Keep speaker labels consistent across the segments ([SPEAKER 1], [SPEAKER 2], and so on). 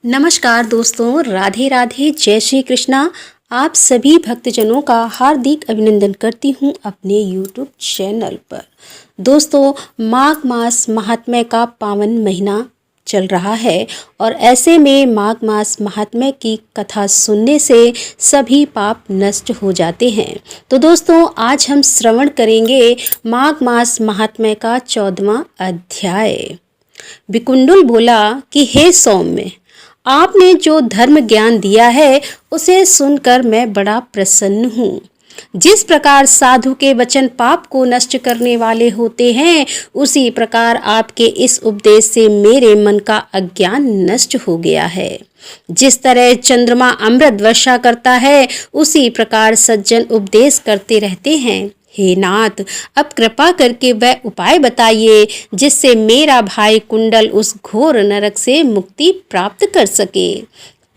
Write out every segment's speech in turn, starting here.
[SPEAKER 1] नमस्कार दोस्तों, राधे राधे, जय श्री कृष्णा। आप सभी भक्तजनों का हार्दिक अभिनंदन करती हूँ अपने YouTube चैनल पर। दोस्तों, माघ मास महात्म्य का पावन महीना चल रहा है और ऐसे में माघ मास महात्म्य की कथा सुनने से सभी पाप नष्ट हो जाते हैं। तो दोस्तों, आज हम श्रवण करेंगे माघ मास महात्म्य का 14वां अध्याय। विकुंडुल बोला कि हे सौम्य, आपने जो धर्म ज्ञान दिया है उसे सुनकर मैं बड़ा प्रसन्न हूँ। जिस प्रकार साधु के वचन पाप को नष्ट करने वाले होते हैं, उसी प्रकार आपके इस उपदेश से मेरे मन का अज्ञान नष्ट हो गया है। जिस तरह चंद्रमा अमृत वर्षा करता है, उसी प्रकार सज्जन उपदेश करते रहते हैं। हे नाथ, अब कृपा करके वह उपाय बताइए जिससे मेरा भाई कुंडल उस घोर नरक से मुक्ति प्राप्त कर सके।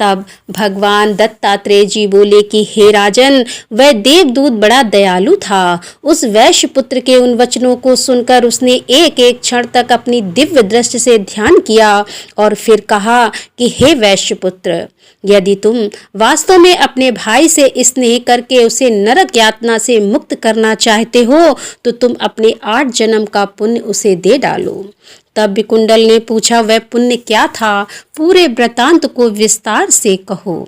[SPEAKER 1] तब भगवान दत्तात्रेय जी बोले कि हे राजन, वह देवदूत बड़ा दयालु था। उस वैश्य पुत्र के उन वचनों को सुनकर उसने एक एक क्षण तक अपनी दिव्य दृष्टि से ध्यान किया और फिर कहा कि हे वैश्य पुत्र, यदि तुम वास्तव में अपने भाई से स्नेह करके उसे नरक यातना से मुक्त करना चाहते हो तो तुम अपने 8 जन्म का पुण्य उसे दे डालो। तब विकुंडल ने पूछा, वह पुण्य क्या था? पूरे वृतांत को विस्तार से कहो।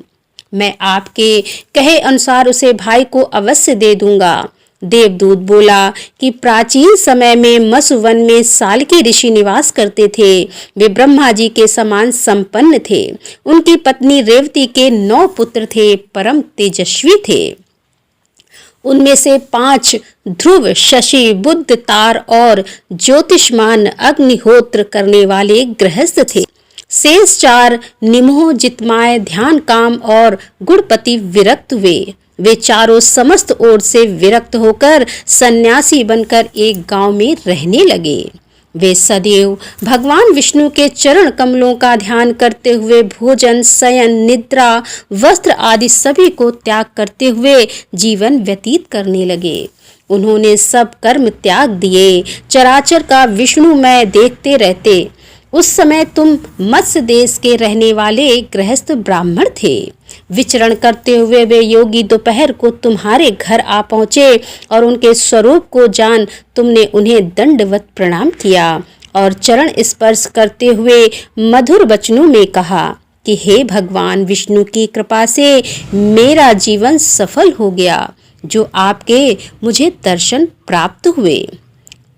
[SPEAKER 1] मैं आपके कहे अनुसार उसे भाई को अवश्य दे दूंगा। देवदूत बोला कि प्राचीन समय में मसुवन में साल्की ऋषि निवास करते थे। वे ब्रह्मा जी के समान संपन्न थे। उनकी पत्नी रेवती के 9 पुत्र थे, परम तेजस्वी थे। उनमें से 5 ध्रुव, शशि, बुध, तार और ज्योतिष्मान अग्निहोत्र करने वाले गृहस्थ थे। शेष 4 निमोह, जितमाय, ध्यान, काम और गुणपति विरक्त हुए। वे चारों समस्त ओर से विरक्त होकर सन्यासी बनकर एक गांव में रहने लगे। वे सदैव भगवान विष्णु के चरण कमलों का ध्यान करते हुए भोजन, शयन, निद्रा, वस्त्र आदि सभी को त्याग करते हुए जीवन व्यतीत करने लगे। उन्होंने सब कर्म त्याग दिए, चराचर का विष्णुमय देखते रहते। उस समय तुम मत्स्य देश के रहने वाले गृहस्थ ब्राह्मण थे। विचरण करते हुए वे योगी दोपहर को तुम्हारे घर आ पहुँचे और उनके स्वरूप को जान तुमने उन्हें दंडवत प्रणाम किया और चरण स्पर्श करते हुए मधुर वचनों में कहा कि हे भगवान विष्णु की कृपा से मेरा जीवन सफल हो गया, जो आपके मुझे दर्शन प्राप्त हुए।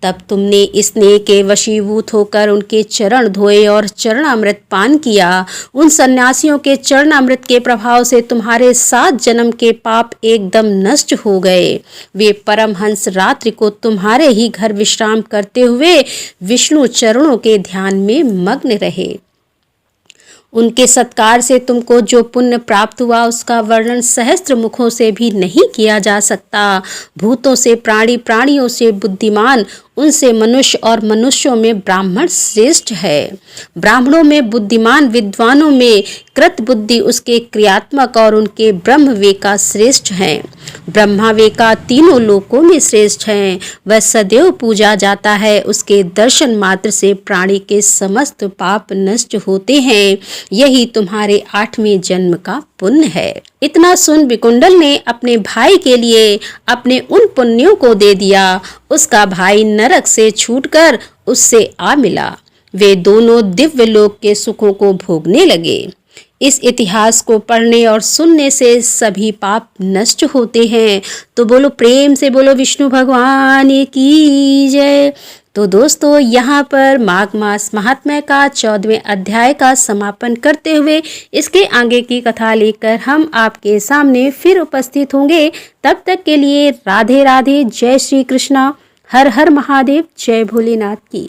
[SPEAKER 1] तब तुमने स्नेह के वशीभूत होकर उनके चरण धोए और चरणामृत पान किया। उन सन्यासियों के चरणामृत के प्रभाव से तुम्हारे 7 जन्म के पाप एकदम नष्ट हो गए। वे परमहंस रात्रि को तुम्हारे ही घर विश्राम करते हुए विष्णु चरणों के ध्यान में मग्न रहे। उनके सत्कार से तुमको जो पुण्य प्राप्त हुआ उसका वर्णन सहस्त्र मुखों से भी नहीं किया जा सकता। भूतों से प्राणी, प्राणियों से बुद्धिमान, उनसे मनुष्य और मनुष्यों में ब्राह्मण श्रेष्ठ है। ब्राह्मणों में बुद्धिमान, विद्वानों में कृत बुद्धि उसके क्रियात्मक और उनके ब्रह्मवेका श्रेष्ठ हैं। ब्रह्मावेका तीनों लोकों में श्रेष्ठ हैं। वह सदैव पूजा जाता है। उसके दर्शन मात्र से प्राणी के समस्त पाप नष्ट होते हैं। यही तुम्हारे 8वें जन्म का पुण्य है। इतना सुन विकुंडल ने अपने भाई के लिए अपने उन पुण्यों को दे दिया। उसका भाई नरक से छूटकर उससे आ मिला। वे दोनों दिव्य लोक के सुखों को भोगने लगे। इस इतिहास को पढ़ने और सुनने से सभी पाप नष्ट होते हैं। तो बोलो, प्रेम से बोलो विष्णु भगवान की जय। तो दोस्तों, यहाँ पर माघ मास महात्म्य का 14वें अध्याय का समापन करते हुए इसके आगे की कथा लेकर हम आपके सामने फिर उपस्थित होंगे। तब तक के लिए राधे राधे, जय श्री कृष्णा, हर हर महादेव, जय भोलेनाथ की।